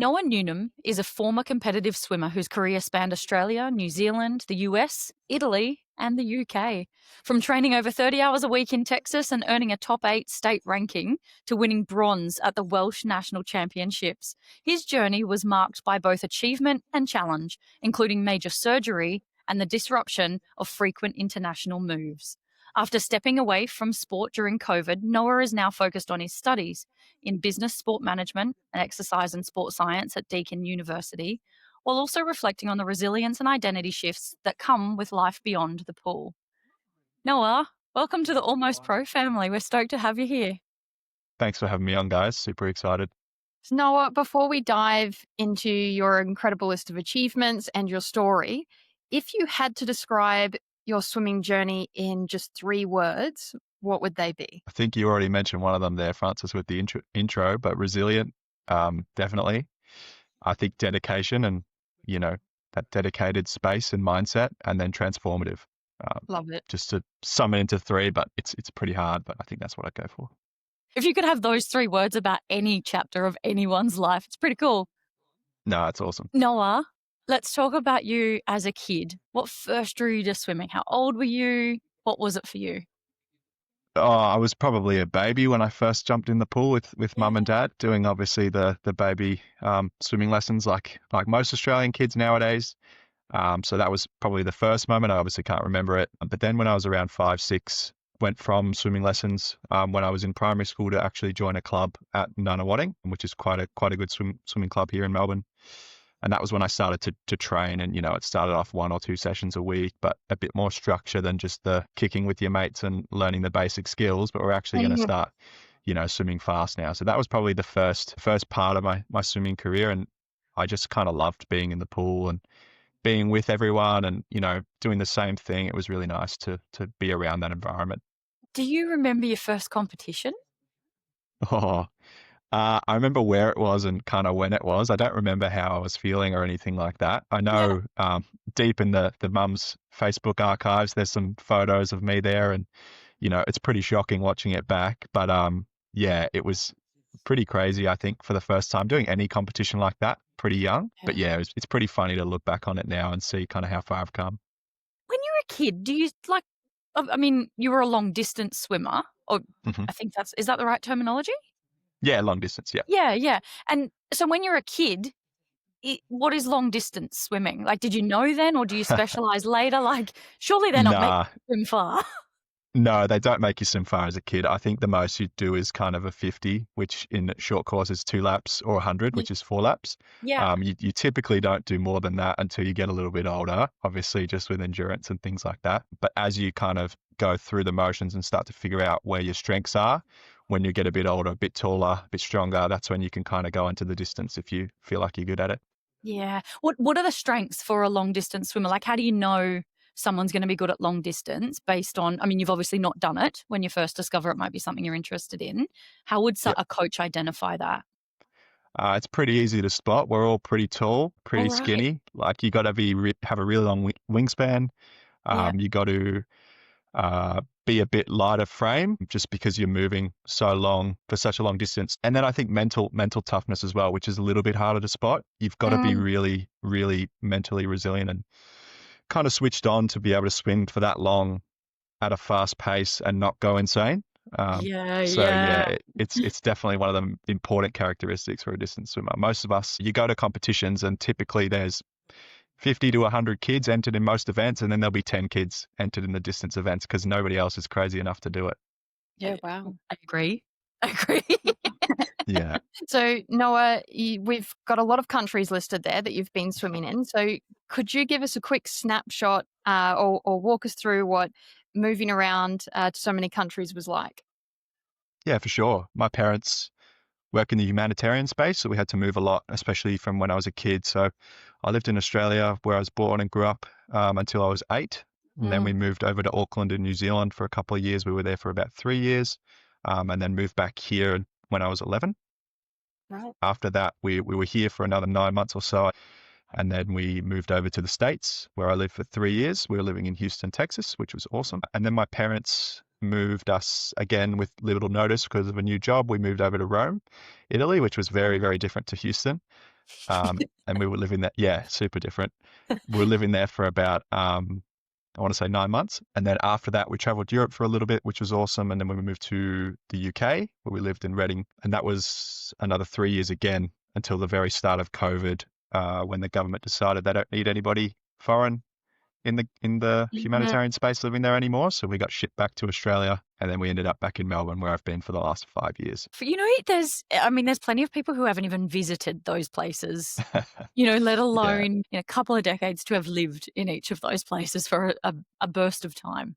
Noah Newnham is a former competitive swimmer whose career spanned Australia, New Zealand, the US, Italy, and the UK. From training over 30 hours a week in Texas and earning a top 8 state ranking to winning bronze at the Welsh National Championships, his journey was marked by both achievement and challenge, including major surgery and the disruption of frequent international moves. After stepping away from sport during COVID, Noah is now focused on his studies in business sport management and exercise and sport science at Deakin University, while also reflecting on the resilience and identity shifts that come with life beyond the pool. Noah, welcome to the Almost Pro family. We're stoked to have you here. Thanks for having me on, guys. Super excited. So Noah, before we dive into your incredible list of achievements and your story, if you had to describe your swimming journey in just 3 words, what would they be? I think you already mentioned one of them there, Francis, with the intro, but resilient, definitely. I think dedication and, that dedicated space and mindset, and then transformative. Love it. Just to sum it into 3, but it's pretty hard, but I think that's what I'd go for. If you could have those 3 words about any chapter of anyone's life, it's pretty cool. No, it's awesome. Noah, let's talk about you as a kid. What first drew you to swimming? How old were you? What was it for you? Oh, I was probably a baby when I first jumped in the pool with mum and dad, doing obviously the baby swimming lessons like most Australian kids nowadays. So that was probably the first moment. I obviously can't remember it. But then when I was around 5, 6, went from swimming lessons when I was in primary school to actually join a club at Nunawading, which is quite a good swimming club here in Melbourne. And that was when I started to train, and, it started off 1 or 2 sessions a week, but a bit more structure than just the kicking with your mates and learning the basic skills, but we're actually going to start, swimming fast now. So that was probably the first part of my swimming career. And I just kind of loved being in the pool and being with everyone and, doing the same thing. It was really nice to be around that environment. Do you remember your first competition? Oh, I remember where it was and kind of when it was. I don't remember how I was feeling or anything like that. I know deep in the mum's Facebook archives, there's some photos of me there, and, it's pretty shocking watching it back. But it was pretty crazy, I think, for the first time doing any competition like that, pretty young. But it's pretty funny to look back on it now and see kind of how far I've come. When you were a kid, do you you were a long distance swimmer, or I think is that the right terminology? Yeah, long distance, yeah. Yeah. And so when you're a kid, what is long distance swimming? Like, did you know then, or do you specialize later? Like, surely they're not making you swim far. No, they don't make you swim far as a kid. I think the most you do is kind of a 50, which in short course is 2 laps, or 100, which is 4 laps. Yeah. You typically don't do more than that until you get a little bit older, obviously just with endurance and things like that. But as you kind of go through the motions and start to figure out where your strengths are, when you get a bit older, a bit taller, a bit stronger, that's when you can kind of go into the distance if you feel like you're good at it. Yeah. What are the strengths for a long distance swimmer? Like, how do you know someone's going to be good at long distance based on, you've obviously not done it. When you first discover it might be something you're interested in. How would a coach identify that? It's pretty easy to spot. We're all pretty tall, pretty skinny. Like, you got to have a really long wingspan. You got to be a bit lighter frame, just because you're moving so long for such a long distance. And then I think mental toughness as well, which is a little bit harder to spot. You've got to be really, really mentally resilient and kind of switched on to be able to swim for that long at a fast pace and not go insane. It's definitely one of the important characteristics for a distance swimmer. Most of us, you go to competitions and typically there's 50 to 100 kids entered in most events, and then there'll be 10 kids entered in the distance events because nobody else is crazy enough to do it. Yeah, wow. I agree. Yeah. So Noah, we've got a lot of countries listed there that you've been swimming in. So could you give us a quick snapshot or walk us through what moving around to so many countries was like? Yeah, for sure. My parents work in the humanitarian space, so we had to move a lot, especially from when I was a kid. So I lived in Australia where I was born and grew up until I was 8. And then we moved over to Auckland in New Zealand for a couple of years. We were there for about 3 years, and then moved back here when I was 11. Right. After that, we were here for another 9 months or so. And then we moved over to the States where I lived for 3 years. We were living in Houston, Texas, which was awesome. And then my parents moved us again with little notice because of a new job. We moved over to Rome, Italy, which was very, very different to Houston. And we were living there. Yeah, super different. We were living there for about, I want to say 9 months. And then after that, we traveled Europe for a little bit, which was awesome. And then we moved to the UK, where we lived in Reading. And that was another 3 years again until the very start of COVID, when the government decided they don't need anybody foreign in the humanitarian space living there anymore. So we got shipped back to Australia, and then we ended up back in Melbourne, where I've been for the last 5 years. There's plenty of people who haven't even visited those places, let alone a couple of decades to have lived in each of those places for a burst of time.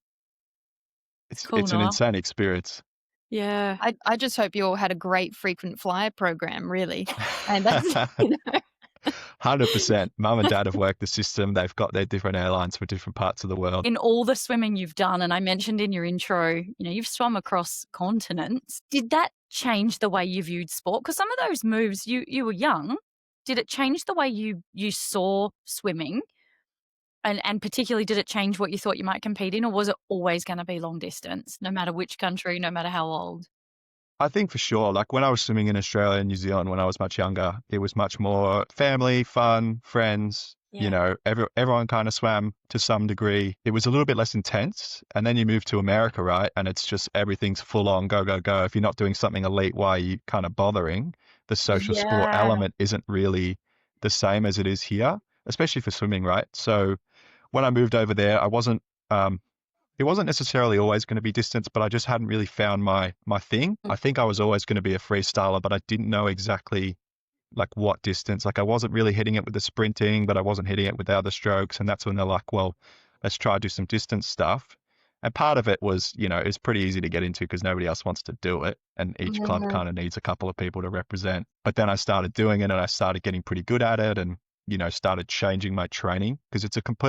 It's Cool, an Noah. insane experience. Yeah. I just hope you all had a great frequent flyer program, really. And that's, 100%. Mum and Dad have worked the system. They've got their different airlines for different parts of the world. In all the swimming you've done, and I mentioned in your intro, you've swum across continents. Did that change the way you viewed sport? Because some of those moves, you were young. Did it change the way you saw swimming? And particularly, did it change what you thought you might compete in, or was it always going to be long distance, no matter which country, no matter how old? I think for sure, like when I was swimming in Australia and New Zealand when I was much younger, it was much more family, fun, friends. Yeah. Everyone kind of swam to some degree. It was a little bit less intense. And then you move to America, right? And it's just everything's full on, go, go, go. If you're not doing something elite, why are you kind of bothering? The social sport Yeah. element isn't really the same as it is here, especially for swimming, right? So when I moved over there, it wasn't necessarily always going to be distance, but I just hadn't really found my thing. I think I was always going to be a freestyler, but I didn't know exactly like what distance. Like I wasn't really hitting it with the sprinting, but I wasn't hitting it with the other strokes. And that's when they're like, well, let's try to do some distance stuff. And part of it was, it's pretty easy to get into because nobody else wants to do it. And each club kind of needs a couple of people to represent. But then I started doing it and I started getting pretty good at it and, started changing my training because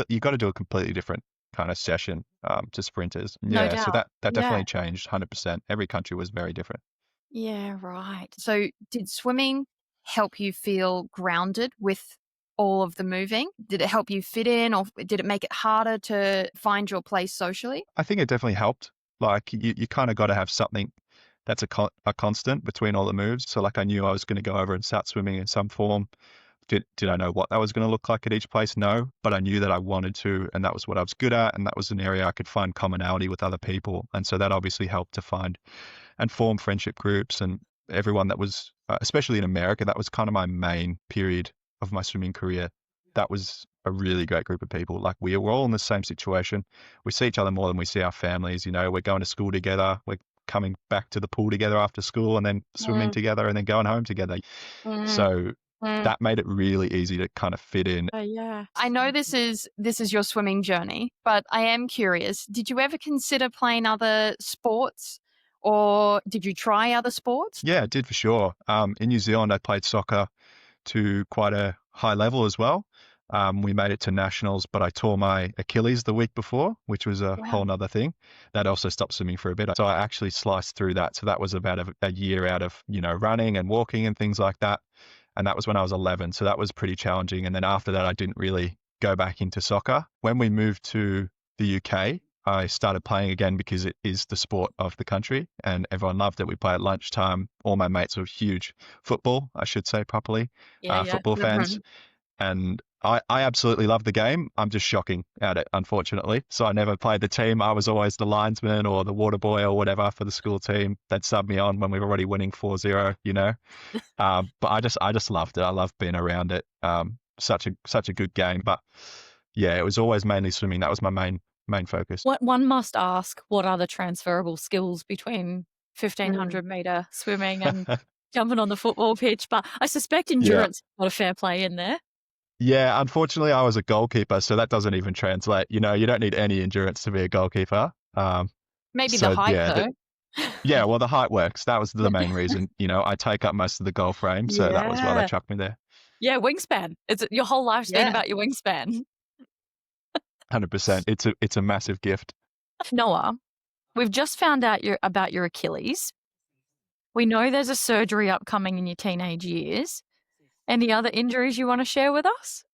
you got to do a completely different kind of session to sprinters. No So doubt. that definitely changed 100%. Every country was very different. Yeah, right. So did swimming help you feel grounded with all of the moving? Did it help you fit in, or did it make it harder to find your place socially? I think it definitely helped. Like you kind of got to have something that's a constant between all the moves. So like I knew I was going to go over and start swimming in some form. Did I know what that was going to look like at each place? No, but I knew that I wanted to, and that was what I was good at, and that was an area I could find commonality with other people. And so that obviously helped to find and form friendship groups, and everyone that was, especially in America, that was kind of my main period of my swimming career. That was a really great group of people. Like we were all in the same situation. We see each other more than we see our families. We're going to school together. We're coming back to the pool together after school and then swimming together and then going home together. So that made it really easy to kind of fit in. Yeah. I know this is your swimming journey, but I am curious, did you ever consider playing other sports, or did you try other sports? Yeah, I did for sure. In New Zealand, I played soccer to quite a high level as well. We made it to nationals, but I tore my Achilles the week before, which was a whole nother thing. That also stopped swimming for a bit. So I actually sliced through that. So that was about a year out of, running and walking and things like that. And that was when I was 11. So that was pretty challenging. And then after that, I didn't really go back into soccer. When we moved to the UK, I started playing again because it is the sport of the country and everyone loved it. We play at lunchtime. All my mates were huge football, I should say properly, football fans. And I absolutely love the game. I'm just shocking at it, unfortunately. So I never played the team. I was always the linesman or the water boy or whatever for the school team. They'd sub me on when we were already winning 4-0, But I just loved it. I loved being around it. Such a good game. But yeah, it was always mainly swimming. That was my main focus. One must ask, what are the transferable skills between 1,500 meter swimming and jumping on the football pitch? But I suspect endurance is not a fair play in there. Yeah, unfortunately, I was a goalkeeper, so that doesn't even translate. You don't need any endurance to be a goalkeeper. Maybe the height, though. Yeah, well, the height works. That was the main reason. I take up most of the goal frame, so that was why they chucked me there. Yeah, wingspan. Your whole life's been about your wingspan. 100%. It's a massive gift. Noah, we've just found out about your Achilles. We know there's a surgery upcoming in your teenage years. Any other injuries you want to share with us?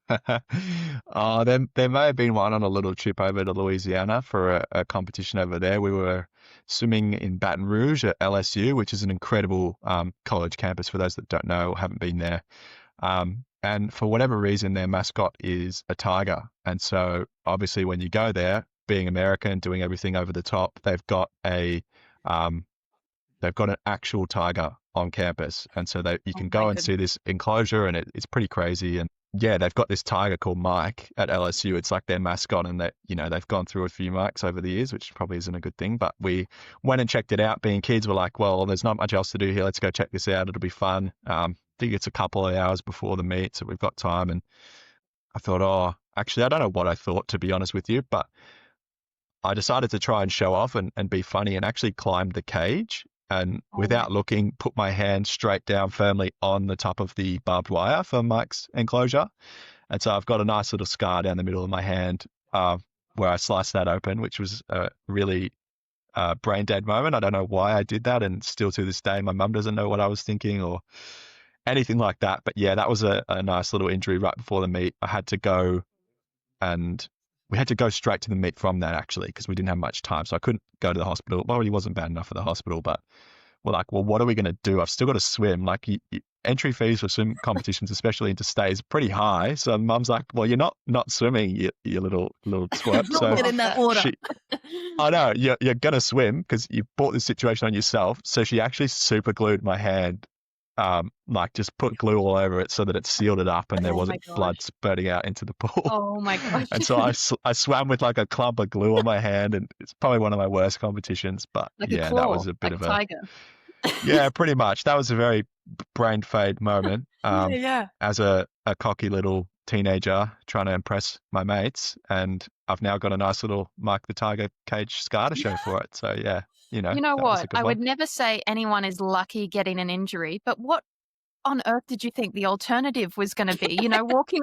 There may have been one on a little trip over to Louisiana for a competition over there. We were swimming in Baton Rouge at LSU, which is an incredible college campus for those that don't know or haven't been there. And for whatever reason, their mascot is a tiger. And so obviously when you go there, being American, doing everything over the top, they've got an actual tiger on campus. And so you can go and see this enclosure, and it's pretty crazy. And yeah, they've got this tiger called Mike at LSU. It's like their mascot, and they've gone through a few Mikes over the years, which probably isn't a good thing. But we went and checked it out. Being kids, we're like, well, there's not much else to do here. Let's go check this out. It'll be fun. I think it's a couple of hours before the meet, so we've got time. And I thought, oh, actually, I don't know what I thought, to be honest with you, but I decided to try and show off and be funny, and actually climbed the cage, and without looking, put my hand straight down firmly on the top of the barbed wire for Mike's enclosure. And so I've got a nice little scar down the middle of my hand where I sliced that open, which was a really brain dead moment. I don't know why I did that, and still to this day, my mum doesn't know what I was thinking or anything like that. But yeah, that was a nice little injury right before the meet. I had to go, and we had to go straight to the meet from that, actually, because we didn't have much time. So I couldn't go to the hospital. It already wasn't bad enough for the hospital, but we're like, well, what are we going to do? I've still got to swim. Like, entry fees for swim competitions, especially interstate, is pretty high. So mum's like, well, you're not swimming, you little twerp. So Get in that water. I know, you're going to swim because you brought this situation on yourself. So she actually super glued my hand, like just put glue all over it so that it sealed it up and there wasn't blood spurting out into the pool. Oh my gosh. And so I swam with like a clump of glue on my hand, and it's probably one of my worst competitions. But like yeah, that was a bit of a tiger. Yeah, pretty much. That was a very brain fade moment. Yeah. As a cocky little teenager trying to impress my mates, and I've now got a nice little Mike the Tiger cage scar to show for it. So yeah, You know that was a what? good I would one. never say anyone is lucky getting an injury, but what on earth did you think the alternative was going to be? Walking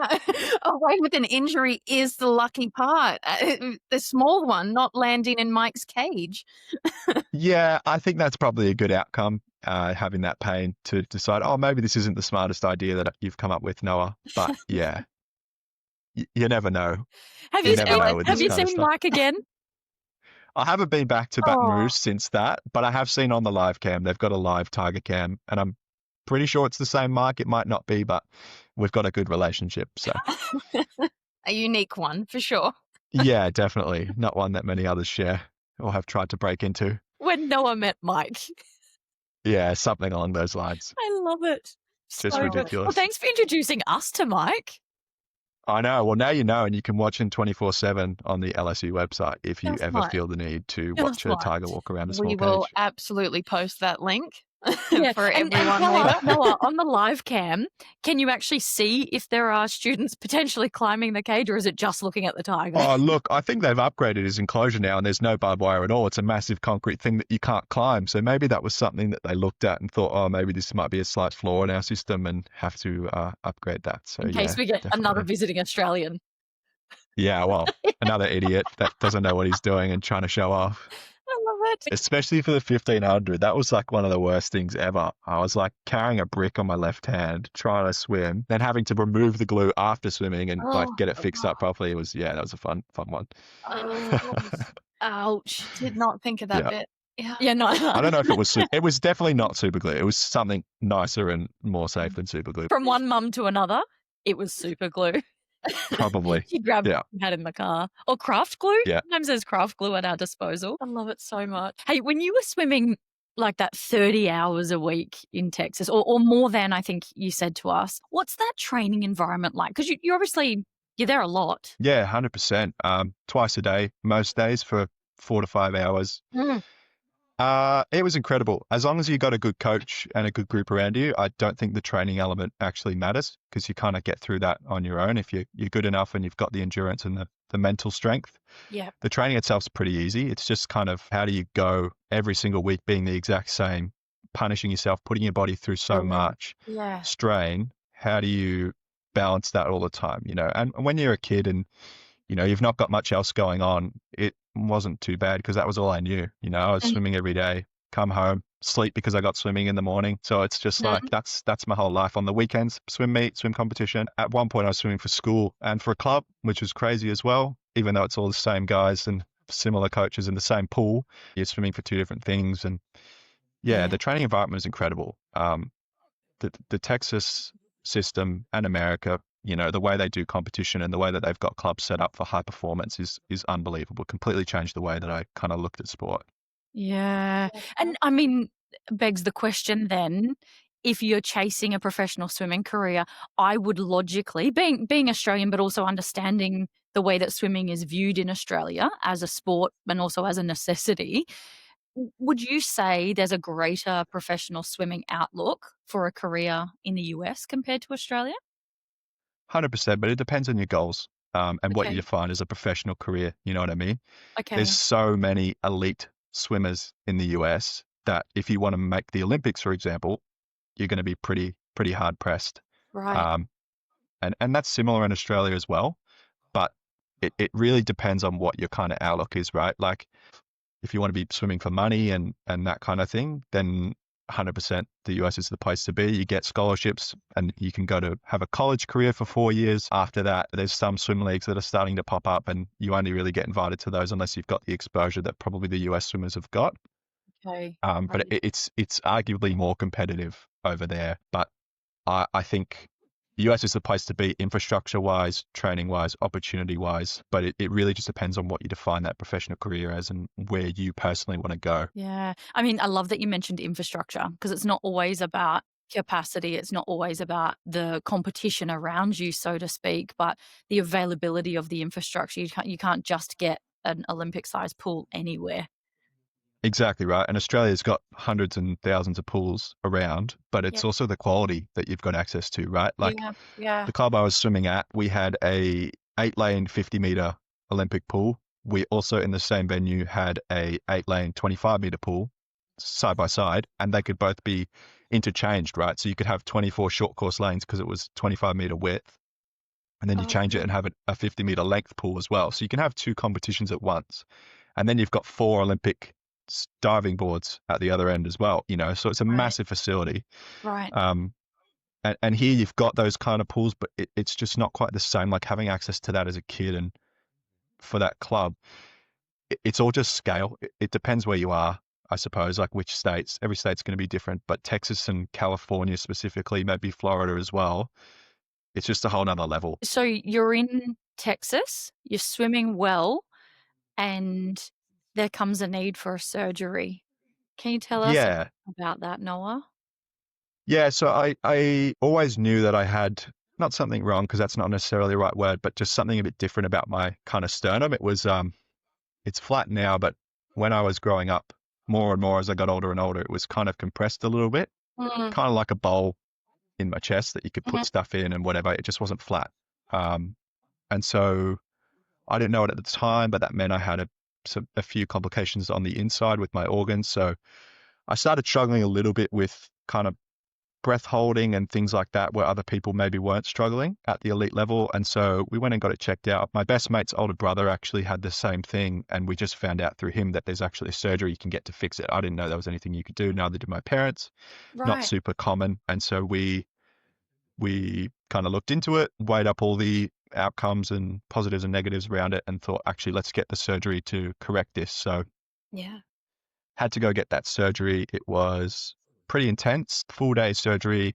away with an injury is the lucky part. The small one, not landing in Mike's cage. Yeah, I think that's probably a good outcome, having that pain to decide, oh, maybe this isn't the smartest idea that you've come up with, Noah. But yeah, you never know. Have You you, never know with have this you kind of seen stuff. Mike again? I haven't been back to Baton Oh. Rouge since that, but I have seen on the live cam, they've got a live tiger cam, and I'm pretty sure it's the same Mike. It might not be, but we've got a good relationship. So A unique one, for sure. yeah, definitely not one that many others share or have tried to break into. When Noah met Mike. Yeah, something along those lines. I love it. Just So good. ridiculous. Well, thanks for introducing us to Mike. I know. Well, now you know, and you can watch him 24/7 on the LSU website if you That's ever right. feel the need to That's watch a right. tiger walk around a small We will cage. absolutely post that link Yeah, for and everyone Noah, later. Noah, on the live cam, can you actually see if there are students potentially climbing the cage, or is it just looking at the tiger? Oh, look, I think they've upgraded his enclosure now, and there's no barbed wire at all. It's a massive concrete thing that you can't climb. So maybe that was something that they looked at and thought, oh, maybe this might be a slight flaw in our system and have to upgrade that. So In case yeah, we get definitely. another visiting Australian. Yeah, well, another idiot that doesn't know what he's doing and trying to show off. I love it. Especially for the 1500, that was like one of the worst things ever. I was like carrying a brick on my left hand, trying to swim, then having to remove the glue after swimming and like get it fixed up properly. It was, yeah, that was a fun one. Ouch. Did not think of that Yeah. bit. Yeah. Yeah, no. I don't know if it was, it was definitely not super glue. It was something nicer and more safe than super glue. From one mum to another, it was super glue. Probably. She grabbed Yeah. what we had in the car. Or craft glue. Yeah. Sometimes there's craft glue at our disposal. I love it so much. Hey, when you were swimming like that 30 hours a week in Texas, or more than, I think you said to us, what's that training environment like? Because you're obviously, you're there a lot. Yeah, 100%. Twice a day, most days for 4 to 5 hours. It was incredible. As long as you got a good coach and a good group around you, I don't think the training element actually matters, because you kind of get through that on your own if you're good enough and you've got the endurance and the mental strength. Yeah. The training itself's pretty easy. It's just kind of how do you go every single week being the exact same, punishing yourself, putting your body through so much Yeah. strain. How do you balance that all the time, And when you're a kid and you've not got much else going on, it wasn't too bad because that was all I knew. I was swimming every day, come home, sleep because I got swimming in the morning. So it's just like, that's my whole life. On the weekends, swim meet, swim competition. At one point I was swimming for school and for a club, which was crazy as well, even though it's all the same guys and similar coaches in the same pool. You're swimming for two different things. And yeah, the training environment is incredible. The Texas system and America, the way they do competition and the way that they've got clubs set up for high performance is unbelievable. Completely changed the way that I kind of looked at sport. Yeah. And I mean, begs the question then, if you're chasing a professional swimming career, I would logically, being Australian, but also understanding the way that swimming is viewed in Australia as a sport and also as a necessity, would you say there's a greater professional swimming outlook for a career in the US compared to Australia? 100%, but it depends on your goals, and what you Okay. define as a professional career. You know what I mean? There's Okay. so many elite swimmers in the US that if you want to make the Olympics, for example, you're going to be pretty hard pressed. Right. Um, and that's similar in Australia as well, but it really depends on what your kind of outlook is, right? Like if you want to be swimming for money and that kind of thing, then 100% the US is the place to be. You get scholarships and you can go to have a college career for 4 years. After that, there's some swim leagues that are starting to pop up, and you only really get invited to those unless you've got the exposure that probably the US swimmers have got. Okay. But Right. it's arguably more competitive over there. But I think the US is the place to be infrastructure wise, training wise, opportunity wise. But it really just depends on what you define that professional career as and where you personally want to go. Yeah. I mean, I love that you mentioned infrastructure because it's not always about capacity. It's not always about the competition around you, so to speak, but the availability of the infrastructure. You can't just get an Olympic sized pool anywhere. Exactly right. And Australia's got hundreds and thousands of pools around, but Yeah. it's also the quality that you've got access to, right? Like Yeah. Yeah. the club I was swimming at, we had a 8-lane 50-meter Olympic pool. We also in the same venue had a 8-lane 25-meter pool side by side, and they could both be interchanged, right? So you could have 24 short course lanes because it was 25-meter width, and then you Oh, change it wow. and have a 50-meter length pool as well. So you can have two competitions at once. And then you've got 4 Olympic diving boards at the other end as well, so it's a Right. massive facility. Right. Um, and here you've got those kind of pools, but it's just not quite the same. Like having access to that as a kid and for that club, it's all just scale. It depends where you are, I suppose, like which states. Every state's going to be different, but Texas and California specifically, maybe Florida as well. It's just a whole nother level. So you're in Texas, you're swimming well, and there comes a need for a surgery. Can you tell us Yeah. about that, Noah? Yeah. So I always knew that I had not something wrong because that's not necessarily the right word, but just something a bit different about my kind of sternum. It's flat now, but when I was growing up, more and more as I got older and older, it was kind of compressed a little bit, Mm, kind of like a bowl in my chest that you could put mhm. stuff in and whatever. It just wasn't flat. Um, and so I didn't know it at the time, but that meant I had a few complications on the inside with my organs. So I started struggling a little bit with kind of breath holding and things like that where other people maybe weren't struggling at the elite level. And so we went and got it checked out. My best mate's older brother actually had the same thing. And we just found out through him that there's actually a surgery you can get to fix it. I didn't know there was anything you could do. Neither did my parents. Not Right. super common. And so we kind of looked into it, weighed up all the outcomes and positives and negatives around it and thought, actually, let's get the surgery to correct this. So Yeah. had to go get that surgery. It was pretty intense, full day surgery,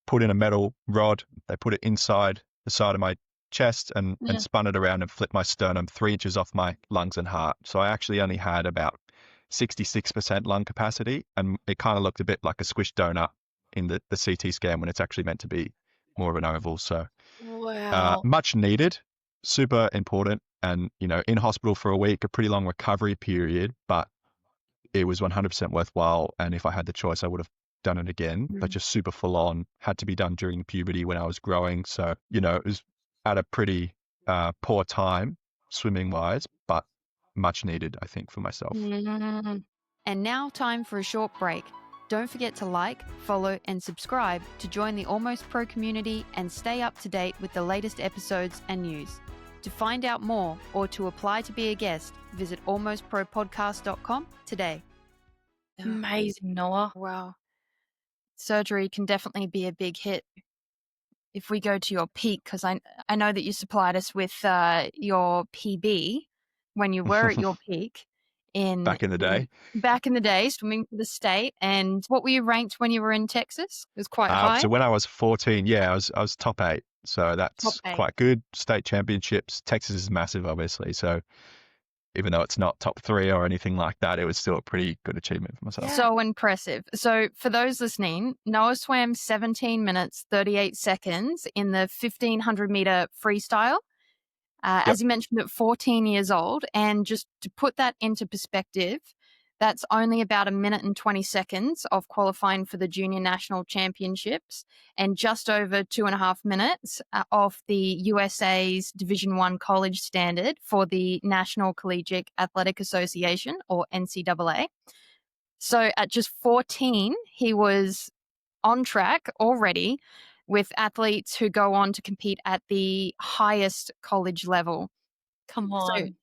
put in a metal rod. They put it inside the side of my chest and Mm. spun it around and flipped my sternum 3 inches off my lungs and heart. So I actually only had about 66% lung capacity, and it kind of looked a bit like a squished donut in the CT scan when it's actually meant to be more of an oval. So Wow. much needed, super important, and in hospital for a week, a pretty long recovery period, but it was 100% worthwhile. And if I had the choice, I would have done it again, but Mm. just super full on, had to be done during puberty when I was growing. So, it was at a pretty poor time swimming wise, but much needed, I think, for myself. Mm. And now, time for a short break. Don't forget to like, follow, and subscribe to join the Almost Pro community and stay up to date with the latest episodes and news. To find out more or to apply to be a guest, visit almostpropodcast.com today. Amazing, Noah. Wow. Surgery can definitely be a big hit. If we go to your peak, because I know that you supplied us with your PB when you were at your peak. in Back in the day. back in the day, swimming for the state. And what were you ranked when you were in Texas? It was quite high. So when I was 14, yeah, I was top 8. So Top that's 8. quite good. State championships. Texas is massive, obviously. So even though it's not top 3 or anything like that, it was still a pretty good achievement for myself. Yeah. So impressive. So for those listening, Noah swam 17 minutes, 38 seconds in the 1500 meter freestyle. As you mentioned, at 14 years old. And just to put that into perspective, that's only about 1 minute and 20 seconds of qualifying for the Junior National Championships and just over 2.5 minutes off the USA's Division I college standard for the National Collegiate Athletic Association, or NCAA. So at just 14, he was on track already with athletes who go on to compete at the highest college level. Come So, on.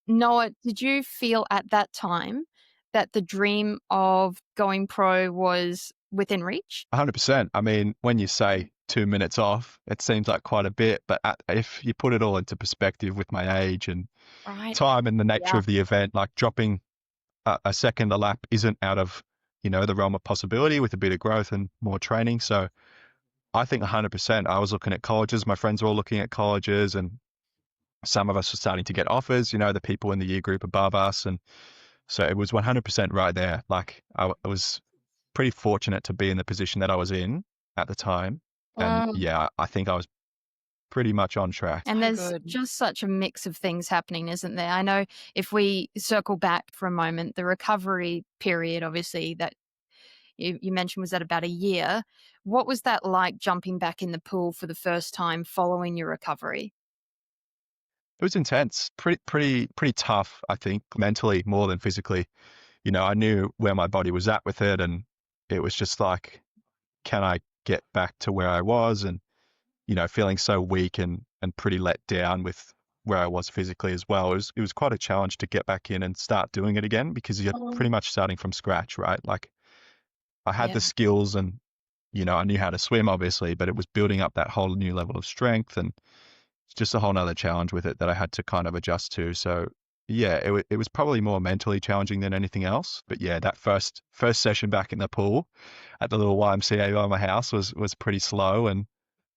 Noah, did you feel at that time that the dream of going pro was within reach? 100%. I mean, when you say 2 minutes off, it seems like quite a bit, but if you put it all into perspective with my age and Right. time and the nature Yeah. of the event, like dropping a second a lap isn't out of, the realm of possibility with a bit of growth and more training. So I think 100%. I was looking at colleges. My friends were all looking at colleges, and some of us were starting to get offers, the people in the year group above us. And so it was 100% right there. Like I was pretty fortunate to be in the position that I was in at the time. And yeah, I think I was pretty much on track. And So there's good. just such a mix of things happening, isn't there? I know if we circle back for a moment, the recovery period, obviously, that you mentioned was at about a year. What was that like jumping back in the pool for the first time following your recovery? It was intense, pretty tough, I think, mentally more than physically. I knew where my body was at with it, and it was just like, can I get back to where I was? And, feeling so weak and pretty let down with where I was physically as well. It was quite a challenge to get back in and start doing it again, because you're pretty much starting from scratch, right? Like I had Yeah. the skills and, I knew how to swim, obviously, but it was building up that whole new level of strength, and it's just a whole nother challenge with it that I had to kind of adjust to. So yeah, it was probably more mentally challenging than anything else. But yeah, that first session back in the pool at the little YMCA by my house was pretty slow. And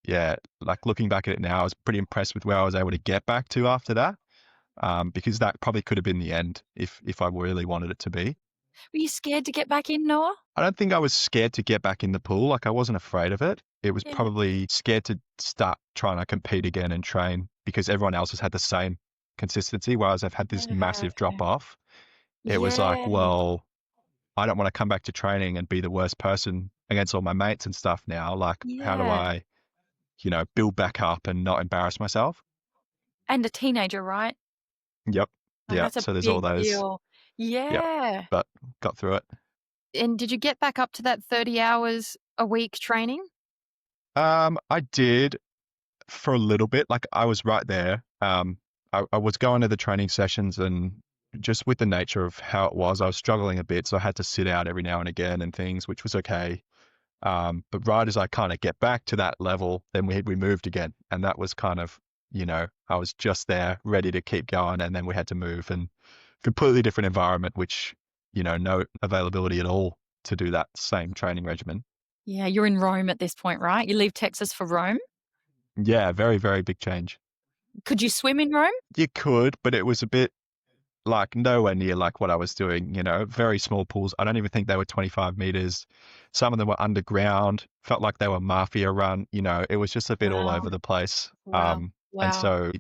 yeah, like looking back at it now, I was pretty impressed with where I was able to get back to after that. Because that probably could have been the end if I really wanted it to be. Were you scared to get back in, Noah? I don't think I was scared to get back in the pool. Like I wasn't afraid of it. It was Yeah. probably scared to start trying to compete again and train, because everyone else has had the same consistency, whereas I've had this massive drop off. It was like, Yeah. well, I don't want to come back to training and be the worst person against all my mates and stuff now. Like, how do Yeah. I, build back up and not embarrass myself? And a teenager, right? Yep. Like, Yeah. that's a So there's all big those. deal. Yep. Yeah. But got through it. And did you get back up to that 30 hours a week training? I did for a little bit. Like I was right there. I was going to the training sessions, and just with the nature of how it was, I was struggling a bit. So I had to sit out every now and again and things, which was okay. But right as I kind of get back to that level, then we moved again. And that was kind of, I was just there ready to keep going. And then we had to move, and completely different environment, which, no availability at all to do that same training regimen. Yeah, you're in Rome at this point, right? You leave Texas for Rome. Yeah, very, very big change. Could you swim in Rome? You could, but it was a bit like nowhere near like what I was doing, very small pools. I don't even think they were 25 meters. Some of them were underground, felt like they were mafia run, it was just a bit all Wow. over the place. Wow. And Wow. so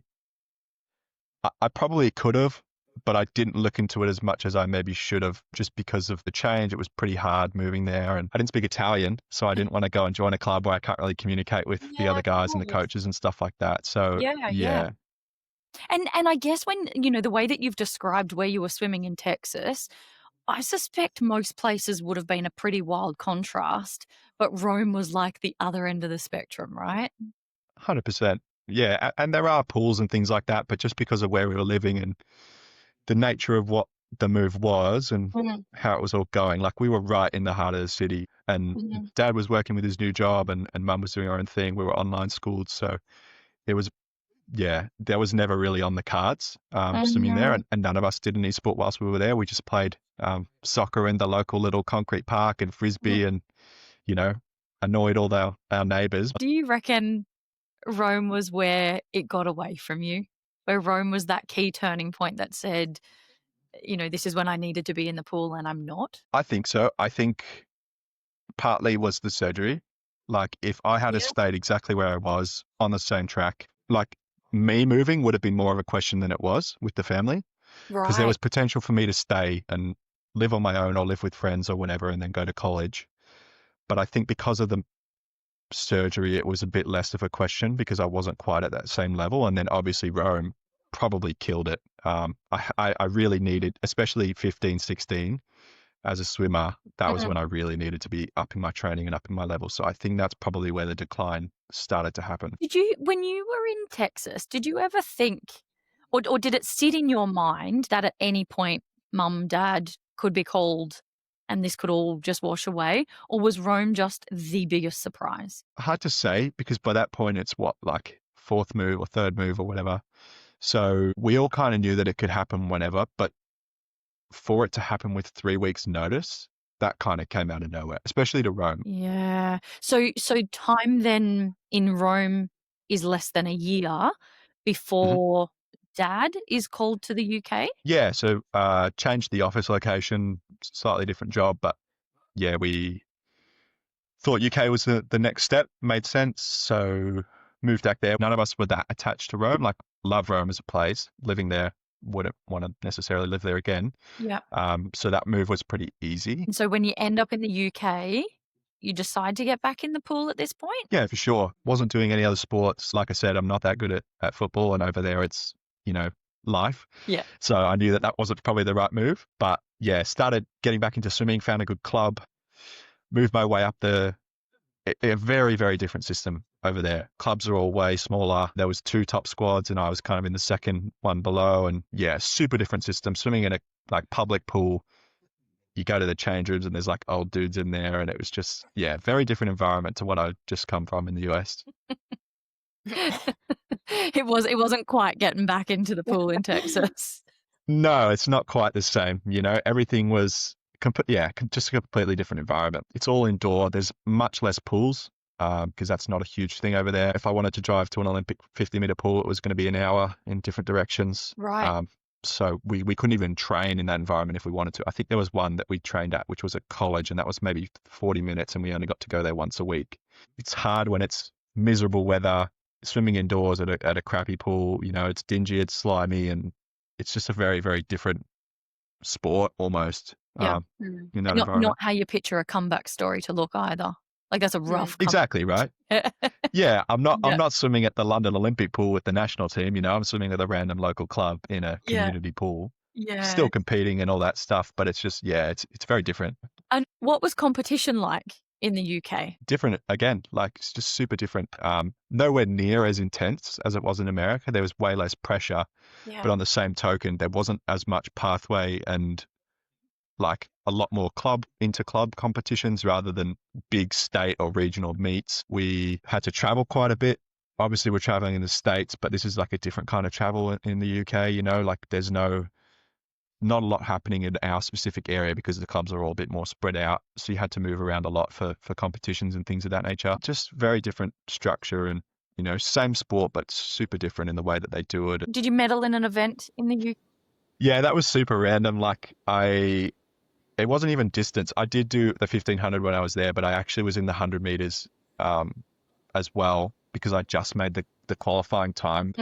I probably could have, but I didn't look into it as much as I maybe should have, just because of the change. It was pretty hard moving there, and I didn't speak Italian, so I didn't want to go and join a club where I can't really communicate with the Yeah, other of guys and the course. coaches and stuff like that. So Yeah. And I guess when, the way that you've described where you were swimming in Texas, I suspect most places would have been a pretty wild contrast, but Rome was like the other end of the spectrum, right? 100%. Yeah, and there are pools and things like that, but just because of where we were living and the nature of what the move was and how it was all going, like we were right in the heart of the city, and Dad was working with his new job, and Mum was doing her own thing. We were online schooled, so it was yeah, that was never really on the cards, swimming there, and none of us did any sport whilst we were there. We just played soccer in the local little concrete park and frisbee and, you know, annoyed all our neighbours. Do you reckon Rome was where it got away from you? Where Rome was that key turning point that said, you know, this is when I needed to be in the pool and I'm not? I think so. I think partly was the surgery. Like, if I had stayed exactly where I was on the same track, like, me moving would have been more of a question than it was with the family, because there was potential for me to stay and live on my own or live with friends or whatever and then go to college. But I think because of the surgery, it was a bit less of a question because I wasn't quite at that same level. And then obviously Rome probably killed it. I really needed, especially 15, 16, as a swimmer, that was when I really needed to be upping my training and upping my level. So I think that's probably where the decline started to happen. Did you, when you were in Texas, did you ever think, or did it sit in your mind that at any point mum, dad could be called and this could all just wash away? Or was Rome just the biggest surprise? Hard to say, because by that point it's what, like fourth move or third move or whatever. So we all kind of knew that it could happen whenever, but for it to happen with 3 weeks notice, that kind of came out of nowhere, especially to Rome. Yeah. So time then in Rome is less than a year before dad is called to the UK? Yeah, so changed the office location, slightly different job, but yeah, we thought UK was the next step, made sense, so moved back there. None of us were that attached to Rome, like love Rome as a place, living there, wouldn't want to necessarily live there again. Yeah. So that move was pretty easy. And so when you end up in the UK, you decide to get back in the pool at this point? Yeah, for sure. Wasn't doing any other sports. Like I said, I'm not that good at football, and over there it's, you know, life. Yeah. So I knew that wasn't probably the right move. But yeah, started getting back into swimming, found a good club, moved my way up a very, very different system over there. Clubs are all way smaller. There was 2 top squads and I was kind of in the second one below, and yeah, super different system. Swimming in a like public pool. You go to the change rooms and there's like old dudes in there, and it was just, yeah, very different environment to what I'd just come from in the US. It wasn't quite getting back into the pool in Texas. No, it's not quite the same. You know, everything was just a completely different environment. It's all indoor. There's much less pools because that's not a huge thing over there. If I wanted to drive to an Olympic 50-meter pool, it was going to be an hour in different directions. Right. So we couldn't even train in that environment if we wanted to. I think there was one that we trained at, which was a college, and that was maybe 40 minutes, and we only got to go there once a week. It's hard when it's miserable weather, swimming indoors at a crappy pool. You know, it's dingy, it's slimy, and it's just a very, very different sport almost. Yeah. In that environment. Not how you picture a comeback story to look either. Like that's a rough Exactly, right? Yeah, I'm Yeah. not swimming at the London Olympic pool with the national team, you know, I'm swimming at a random local club in a Yeah. community pool. Yeah. Still competing and all that stuff, but it's just, yeah, it's very different. And what was competition like in the UK? Different again, like it's just super different. Nowhere near as intense as it was in America. There was way less pressure, Yeah. but on the same token, there wasn't as much pathway and like a lot more inter-club competitions rather than big state or regional meets. We had to travel quite a bit. Obviously, we're traveling in the States, but this is like a different kind of travel in the UK, you know, like there's not a lot happening in our specific area because the clubs are all a bit more spread out. So you had to move around a lot for competitions and things of that nature. Just very different structure and, you know, same sport, but super different in the way that they do it. Did you medal in an event in the UK? Yeah, that was super random. Like it wasn't even distance. I did do the 1500 when I was there, but I actually was in the 100 meters as well because I just made the qualifying time.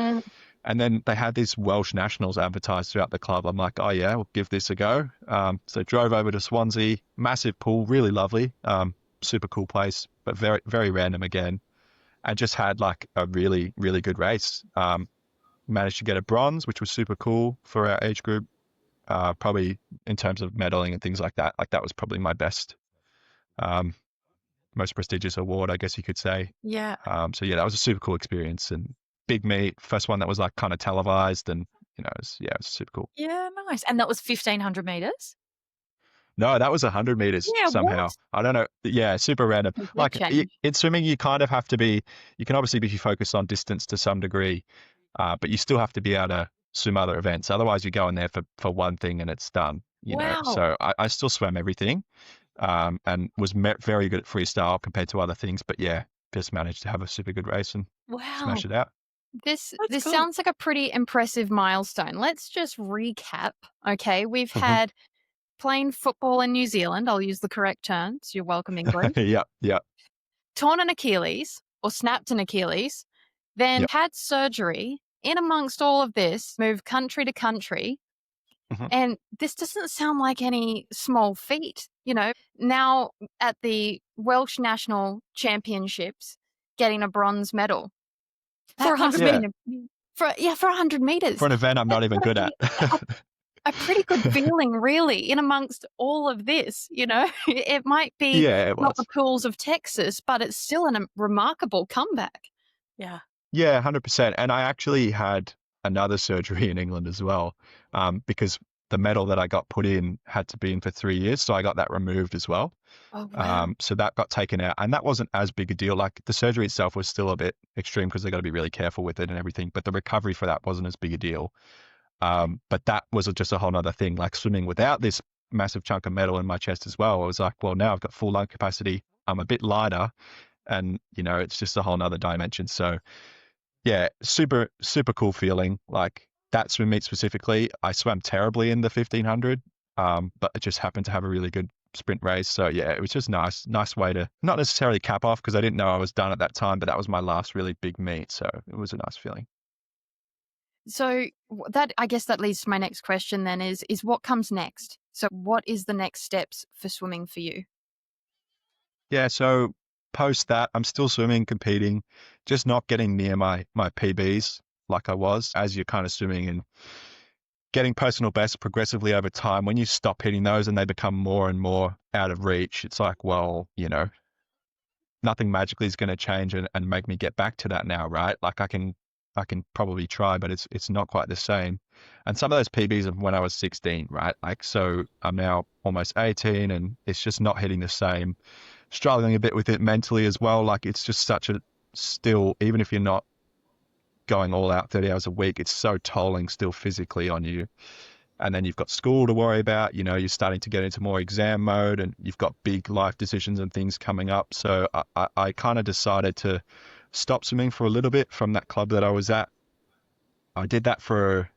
And then they had these Welsh Nationals advertised throughout the club. I'm like, oh yeah, we'll give this a go. So drove over to Swansea, massive pool, really lovely, super cool place, but very, very random again. And just had like a really, really good race. Managed to get a bronze, which was super cool for our age group. Probably in terms of medaling and things like that was probably my best, most prestigious award, I guess you could say. Yeah. So yeah, that was a super cool experience and big meet, first one that was like kind of televised, and you know, it was super cool. Yeah, nice. And that was 1500 meters? No, that was 100 meters Yeah, somehow. what? I don't know. Yeah, super random. Complete Like change. in swimming, you kind of have to be, you can obviously be focused on distance to some degree, But you still have to be able to swim other events. Otherwise, you go in there for one thing and it's done, you know. Wow. So I still swam everything, and was very good at freestyle compared to other things. But yeah, just managed to have a super good race and Wow. smash it out. This That's cool. sounds like a pretty impressive milestone. Let's just recap. Okay, we've had playing football in New Zealand. I'll use the correct terms. You're welcome, England. Yeah, yeah, Torn an Achilles or snapped an Achilles, then yeah. had surgery. In amongst all of this, moved country to country. Mhm. And this doesn't sound like any small feat, you know. Now at the Welsh National Championships, getting a bronze medal. For That must 100 Yeah. be for 100 meters. For an event I'm not That's even gotta good at. be a pretty good feeling, really, in amongst all of this. You know, it might be Yeah, it not the was. pools of Texas, but it's still a remarkable comeback. Yeah. Yeah, 100%. And I actually had another surgery in England as well, because the medal that I got put in had to be in for 3 years. So I got that removed as well. Oh wow! So that got taken out, and that wasn't as big a deal. Like the surgery itself was still a bit extreme because they got to be really careful with it and everything. But the recovery for that wasn't as big a deal. But that was just a whole nother thing. Like swimming without this massive chunk of metal in my chest as well, I was like, well, now I've got full lung capacity. I'm a bit lighter, and it's just a whole nother dimension. So yeah, super, super cool feeling. Like that swim meet specifically, I swam terribly in the 1500, but it just happened to have a really good sprint race. So yeah, it was just nice way to not necessarily cap off because I didn't know I was done at that time, but that was my last really big meet. So it was a nice feeling. So that, I guess, that leads to my next question. Then is what comes next? So what is the next steps for swimming for you? Yeah, so post that, I'm still swimming, competing, just not getting near my PBs like I was. As you're kind of swimming and getting personal bests progressively over time, when you stop hitting those and they become more and more out of reach, it's like, well, nothing magically is going to change and make me get back to that now, right? Like I can probably try, but it's not quite the same. And some of those PBs of when I was 16, right? Like, so I'm now almost 18 and it's just not hitting the same. Struggling a bit with it mentally as well. Like it's just such a still, even if you're not going all out 30 hours a week, it's so tolling still physically on you. And then you've got school to worry about, you're starting to get into more exam mode and you've got big life decisions and things coming up. So I kind of decided to stop swimming for a little bit from that club that I was at. I did that for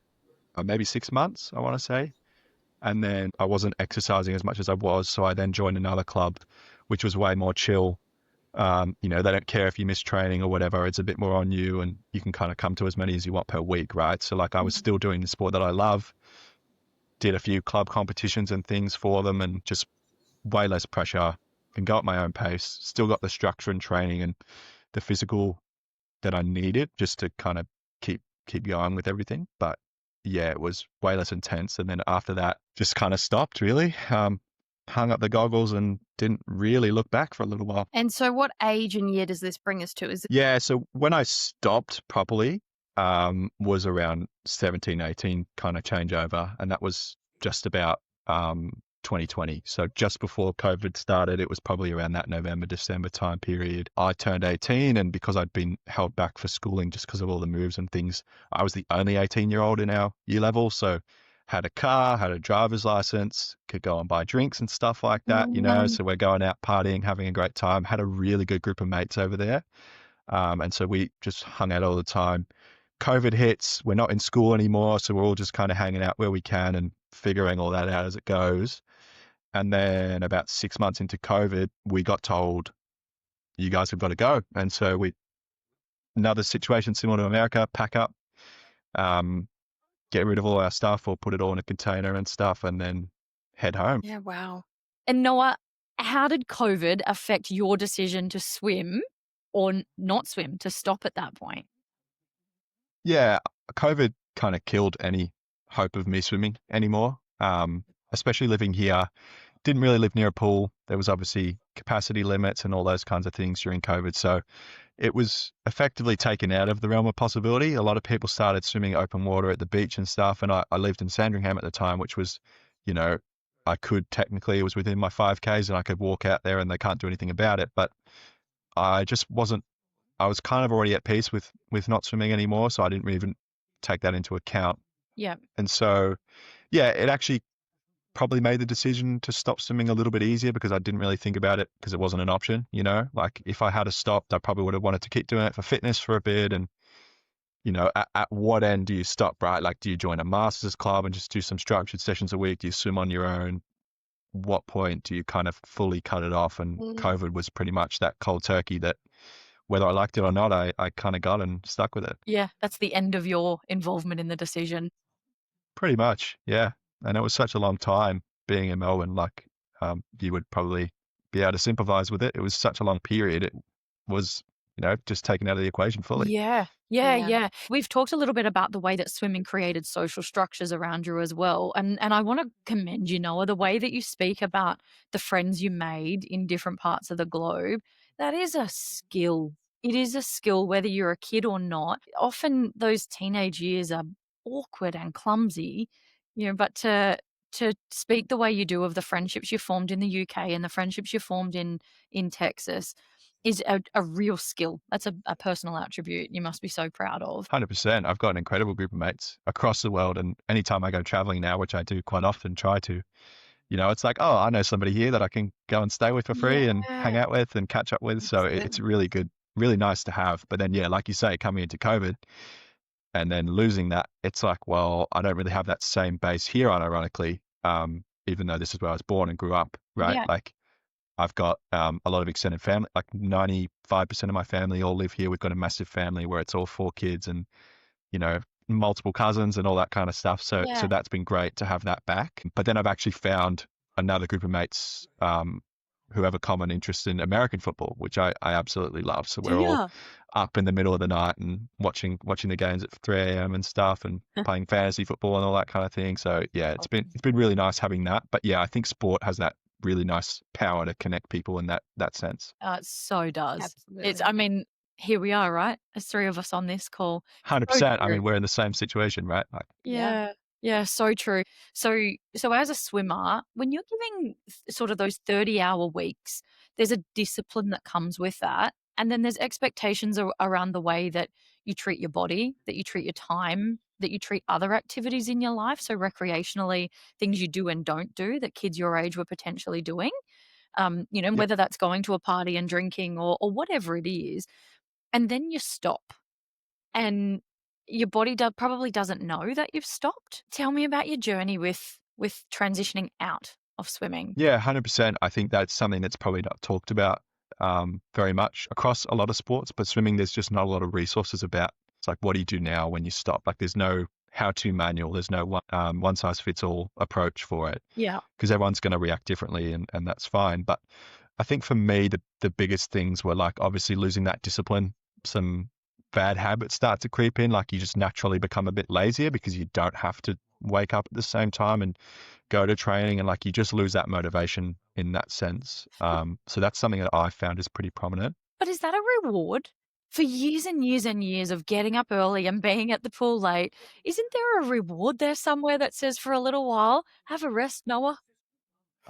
maybe 6 months, I want to say. And then I wasn't exercising as much as I was. So I then joined another club, which was way more chill. They don't care if you miss training or whatever. It's a bit more on you and you can kind of come to as many as you want per week, right? So like I was still doing the sport that I love, did a few club competitions and things for them and just way less pressure, can go at my own pace, still got the structure and training and the physical that I needed just to kind of keep going with everything. But yeah, it was way less intense. And then after that, just kind of stopped really, hung up the goggles and didn't really look back for a little while. And so what age and year does this bring us to? Is it Yeah, so when I stopped properly, was around 17, 18 kind of changeover. And that was just about 2020. So just before COVID started, it was probably around that November, December time period. I turned 18 and because I'd been held back for schooling just because of all the moves and things, I was the only 18-year-old in our year level. So had a car, had a driver's license, could go and buy drinks and stuff like that, So we're going out partying, having a great time, had a really good group of mates over there. And so we just hung out all the time. COVID hits, we're not in school anymore. So we're all just kind of hanging out where we can and figuring all that out as it goes. And then about 6 months into COVID, we got told, you guys have got to go. And so another situation similar to America, pack up, get rid of all our stuff or put it all in a container and stuff and then head home. Yeah, wow. And Noah, how did COVID affect your decision to swim or not swim, to stop at that point? Yeah, COVID kind of killed any hope of me swimming anymore, especially living here. Didn't really live near a pool. There was obviously capacity limits and all those kinds of things during COVID. So it was effectively taken out of the realm of possibility. A lot of people started swimming open water at the beach and stuff. And I lived in Sandringham at the time, which was, I could technically, it was within my 5Ks and I could walk out there and they can't do anything about it. But I just wasn't, I was kind of already at peace with not swimming anymore. So I didn't even take that into account. Yeah. And so, yeah, it actually probably made the decision to stop swimming a little bit easier because I didn't really think about it because it wasn't an option, like if I had stopped, I probably would have wanted to keep doing it for fitness for a bit. And, at what end do you stop, right? Like, do you join a master's club and just do some structured sessions a week? Do you swim on your own? What point do you kind of fully cut it off? And COVID was pretty much that cold turkey that whether I liked it or not, I kind of got and stuck with it. Yeah, that's the end of your involvement in the decision. Pretty much, yeah. And it was such a long time being in Melbourne. Like, you would probably be able to sympathize with it. It was such a long period. It was, just taken out of the equation fully. Yeah. Yeah. We've talked a little bit about the way that swimming created social structures around you as well. And I want to commend you, Noah, the way that you speak about the friends you made in different parts of the globe. That is a skill. It is a skill, whether you're a kid or not. Often those teenage years are awkward and clumsy, but to speak the way you do of the friendships you formed in the UK and the friendships you formed in Texas is a real skill. That's a personal attribute you must be so proud of. 100%. I've got an incredible group of mates across the world. And anytime I go traveling now, which I do quite often, try to, it's like, oh, I know somebody here that I can go and stay with for free and hang out with and catch up with. So it's really good, really nice to have. But then, yeah, like you say, coming into COVID and then losing that, it's like, well, I don't really have that same base here, unironically, even though this is where I was born and grew up, right? Yeah. Like, I've got a lot of extended family, like 95% of my family all live here. We've got a massive family where it's all 4 kids and, multiple cousins and all that kind of stuff. So that's been great to have that back. But then I've actually found another group of mates who have a common interest in American football, which I absolutely love. So we're all up in the middle of the night and watching the games at 3 a.m. and stuff and playing fantasy football and all that kind of thing. So yeah, it's been really nice having that. But yeah, I think sport has that really nice power to connect people in that sense. It so does. Absolutely. Here we are, right? There's 3 of us on this call. 100%. I true. mean, we're in the same situation, right? Like, Yeah, so true. So as a swimmer, when you're giving sort of those 30-hour weeks, there's a discipline that comes with that. And then there's expectations around the way that you treat your body, that you treat your time, that you treat other activities in your life. So recreationally, things you do and don't do that kids your age were potentially doing, whether that's going to a party and drinking or whatever it is. And then you stop. And your body probably doesn't know that you've stopped. Tell me about your journey with transitioning out of swimming. Yeah, 100%. I think that's something that's probably not talked about very much across a lot of sports, but swimming, there's just not a lot of resources about. It's like, what do you do now when you stop? Like, there's no how-to manual. There's no one-size-fits-all approach for it. Yeah. Because everyone's going to react differently, and that's fine. But I think for me, the biggest things were like obviously losing that discipline. Some bad habits start to creep in. Like, you just naturally become a bit lazier because you don't have to wake up at the same time and go to training, and like you just lose that motivation in that sense. So that's something that I found is pretty prominent. But is that a reward? For years and years and years of getting up early and being at the pool late, isn't there a reward there somewhere that says for a little while, have a rest, Noah?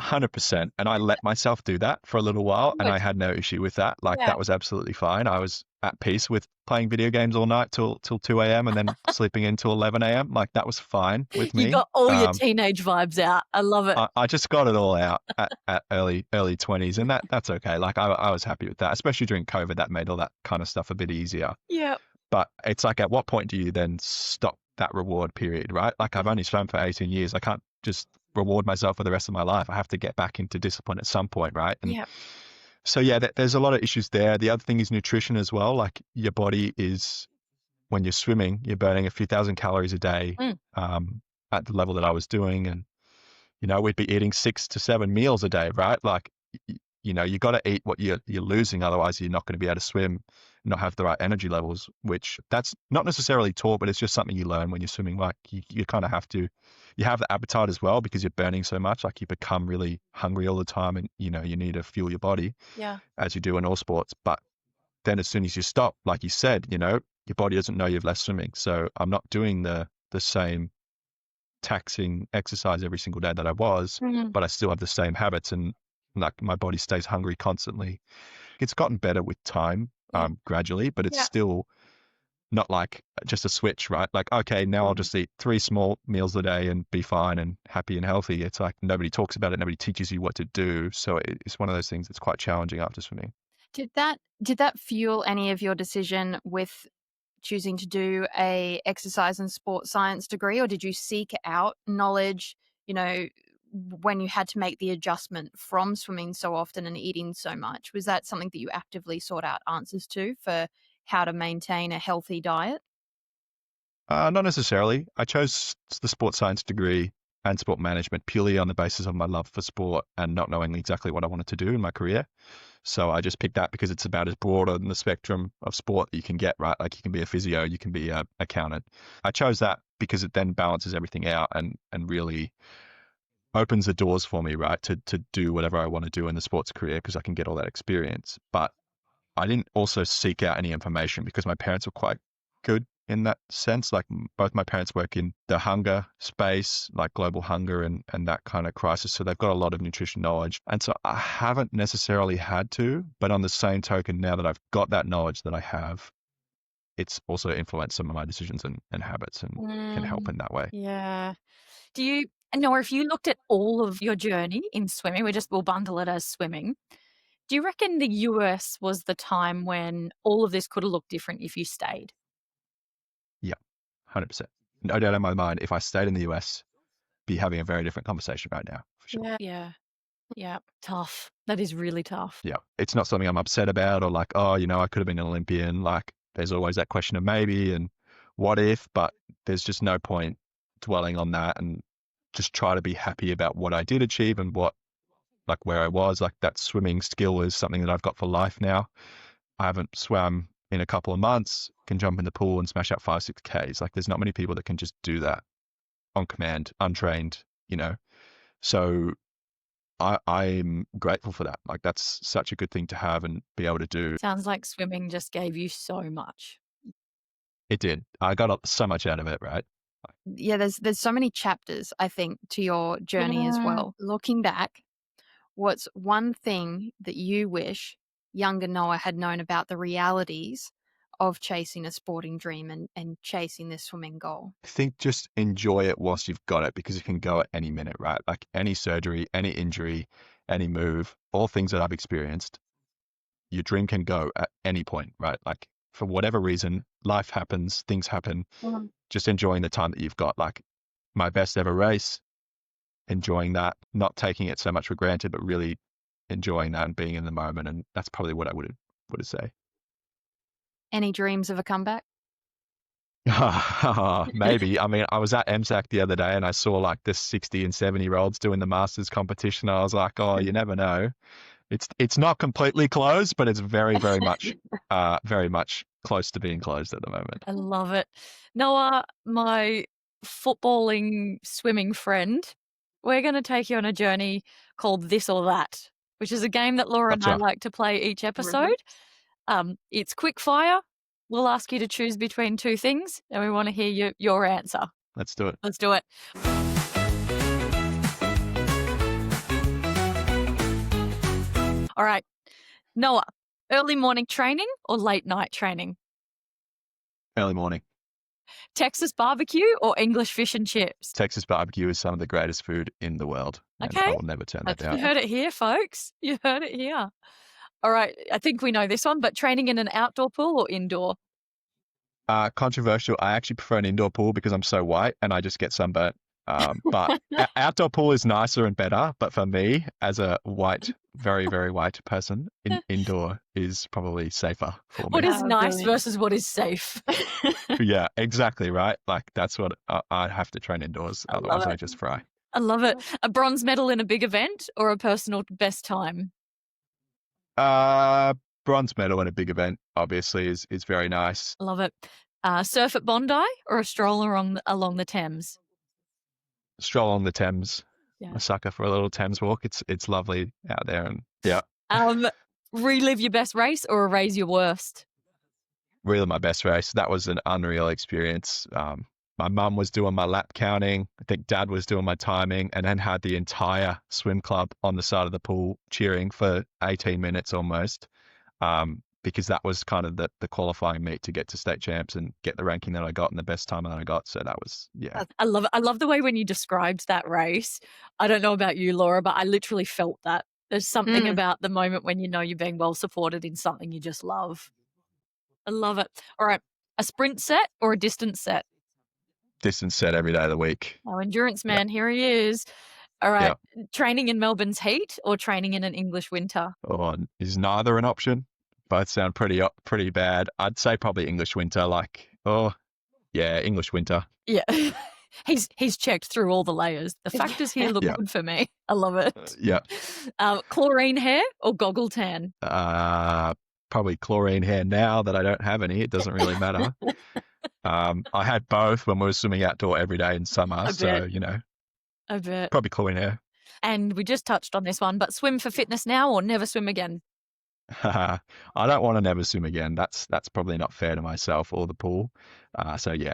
100%. And I let myself do that for a little while, and Good. I had no issue with that. Like, Yeah. that was absolutely fine. I was at peace with playing video games all night till 2 a.m. and then sleeping in till 11 a.m. Like, that was fine with me. You got all your teenage vibes out. I love it. I just got it all out at early 20s, and that's okay. Like, I was happy with that, especially during COVID. That made all that kind of stuff a bit easier. Yeah. But it's like, at what point do you then stop that reward period, right? Like, I've only swam for 18 years. I can't just reward myself for the rest of my life. I have to get back into discipline at some point, right? And so yeah, there's a lot of issues there. The other thing is nutrition as well. Like, your body is, when you're swimming, you're burning a few thousand calories a day at the level that I was doing. And, we'd be eating 6 to 7 meals a day, right? Like, you got to eat what you're losing. Otherwise, you're not going to be able to swim, not have the right energy levels, which that's not necessarily taught, but it's just something you learn when you're swimming. Like, you kind of have to, you have the appetite as well because you're burning so much. Like, you become really hungry all the time, and, you need to fuel your body as you do in all sports. But then as soon as you stop, like you said, your body doesn't know you've left swimming. So I'm not doing the same taxing exercise every single day that I was, but I still have the same habits, and like, my body stays hungry constantly. It's gotten better with time, gradually, but it's still not like just a switch, right? Like, okay, now I'll just eat 3 small meals a day and be fine and happy and healthy. It's like nobody talks about it, nobody teaches you what to do. So it's one of those things that's quite challenging after swimming. Did that fuel any of your decision with choosing to do a exercise and sports science degree, or did you seek out knowledge, you know, when you had to make the adjustment from swimming so often and eating so much? Was that something that you actively sought out answers to for how to maintain a healthy diet? Not necessarily. I chose the sports science degree and sport management purely on the basis of my love for sport and not knowing exactly what I wanted to do in my career. So I just picked that because it's about as broad on the spectrum of sport that you can get, right? Like you can be a physio, you can be a accountant. I chose that because it then balances everything out and really opens the doors for me, right, to do whatever I want to do in the sports career because I can get all that experience. But I didn't also seek out any information because my parents were quite good in that sense. Like both my parents work in the hunger space, like global hunger and that kind of crisis. So they've got a lot of nutrition knowledge. And so I haven't necessarily had to, but on the same token, now that I've got that knowledge that I have, it's also influenced some of my decisions and habits and can help in that way. Yeah. Do you, Noah, if you looked at all of your journey in swimming, we'll bundle it as swimming. Do you reckon the US was the time when all of this could have looked different if you stayed? Yeah, 100%. No doubt in my mind, if I stayed in the US, be having a very different conversation right now, for sure. Yeah. Yeah. Tough. That is really tough. Yeah. It's not something I'm upset about or like, oh, I could have been an Olympian. Like there's always that question of maybe and what if, but there's just no point dwelling on that and just try to be happy about what I did achieve and like where I was. Like that swimming skill is something that I've got for life now. I haven't swam in a couple of months, can jump in the pool and smash out 5, 6Ks. Like there's not many people that can just do that on command, untrained. So I'm grateful for that. Like that's such a good thing to have and be able to do. Sounds like swimming just gave you so much. It did. I got so much out of it, right? Yeah, there's so many chapters, I think, to your journey as well. Looking back, what's one thing that you wish younger Noah had known about the realities of chasing a sporting dream and chasing this swimming goal? I think just enjoy it whilst you've got it because it can go at any minute, right? Like any surgery, any injury, any move, all things that I've experienced, your dream can go at any point, right? Like for whatever reason, life happens, things happen. Just enjoying the time that you've got. Like my best ever race, enjoying that, not taking it so much for granted, but really enjoying that and being in the moment. And that's probably what I would say. Any dreams of a comeback? Maybe. I mean, I was at MSAC the other day and I saw like the 60 and 70-year-olds doing the Masters competition. I was like, oh, you never know. It's not completely closed, but it's very, very much close to being closed at the moment. I love it. Noah, my footballing swimming friend, we're going to take you on a journey called This or That, which is a game that Laura and I Gotcha. like to play each episode. It's quick fire. We'll ask you to choose between two things, and we want to hear your answer. Let's do it. Let's do it. All right. Noah, early morning training or late night training? Early morning. Texas barbecue or English fish and chips? Texas barbecue is some of the greatest food in the world. And Okay. I will never turn that That's down. You heard it here, folks. You heard it here. All right. I think we know this one, but training in an outdoor pool or indoor? Controversial. I actually prefer an indoor pool because I'm so white and I just get sunburnt. But outdoor pool is nicer and better. But for me, as a white, very, very white person, indoor is probably safer for me. What is Oh, nice brilliant. versus what is safe? Yeah, exactly right. Like that's what I have to train indoors. I love Otherwise, I it. just fry. I love it. A bronze medal in a big event or a personal best time? Bronze medal in a big event, obviously, is very nice. I love it. Surf at Bondi or a stroll along the Thames? Stroll on the Thames. Yeah. A sucker for a little Thames walk. It's lovely out there, and yeah, Relive your best race or erase your worst? really my best race. That was an unreal experience. My mum was doing my lap counting. I think dad was doing my timing, and then had the entire swim club on the side of the pool cheering for 18 minutes almost. because that was kind of the qualifying meet to get to state champs and get the ranking that I got and the best time that I got. So that was, yeah. I love it. I love the way when you described that race. I don't know about you, Laura, but I literally felt that. There's something about the moment when you know you're being well supported in something you just love. I love it. All right. A sprint set or a distance set? Distance set every day of the week. Oh, endurance man, here he is. All right. Training in Melbourne's heat or training in an English winter? Oh, is neither an option? Both sound pretty bad. I'd say probably English winter. English winter. Yeah. He's checked through all the layers. The factors here look good for me. I love it. Chlorine hair or goggle tan? Probably chlorine hair now that I don't have any. It doesn't really matter. I had both when we were swimming outdoor every day in summer. I bet. Probably chlorine hair. And we just touched on this one, but swim for fitness now or never swim again? I don't want to never swim again. That's probably not fair to myself or the pool.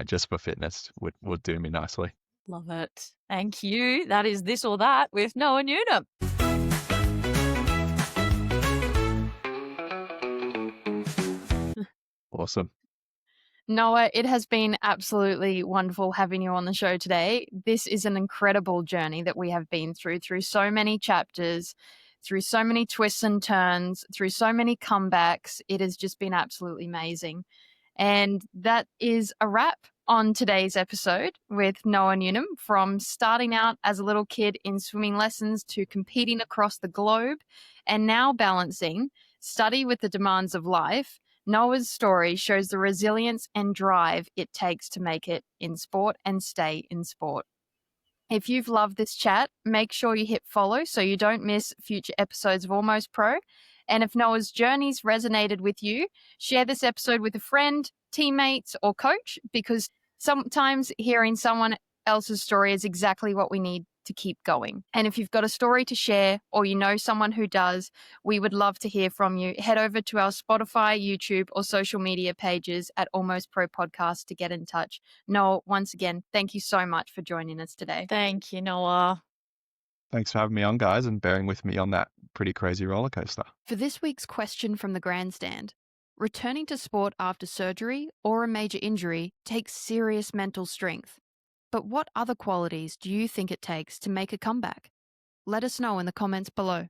Just for fitness would do me nicely. Love it. Thank you. That is This or That with Noah Newnham. Awesome. Noah, it has been absolutely wonderful having you on the show today. This is an incredible journey that we have been through so many chapters, through so many twists and turns, through so many comebacks. It has just been absolutely amazing. And that is a wrap on today's episode with Noah Newnham. From starting out as a little kid in swimming lessons to competing across the globe and now balancing study with the demands of life, Noah's story shows the resilience and drive it takes to make it in sport and stay in sport. If you've loved this chat, make sure you hit follow so you don't miss future episodes of Almost Pro. And if Noah's journeys resonated with you, share this episode with a friend, teammates, or coach, because sometimes hearing someone else's story is exactly what we need to keep going. And if you've got a story to share or you know someone who does, we would love to hear from you. Head over to our Spotify, YouTube, or social media pages at Almost Pro Podcast to get in touch. Noah, once again, thank you so much for joining us today. Thank you, Noah. Thanks for having me on, guys, and bearing with me on that pretty crazy roller coaster. For this week's question from the grandstand, returning to sport after surgery or a major injury takes serious mental strength. But what other qualities do you think it takes to make a comeback? Let us know in the comments below.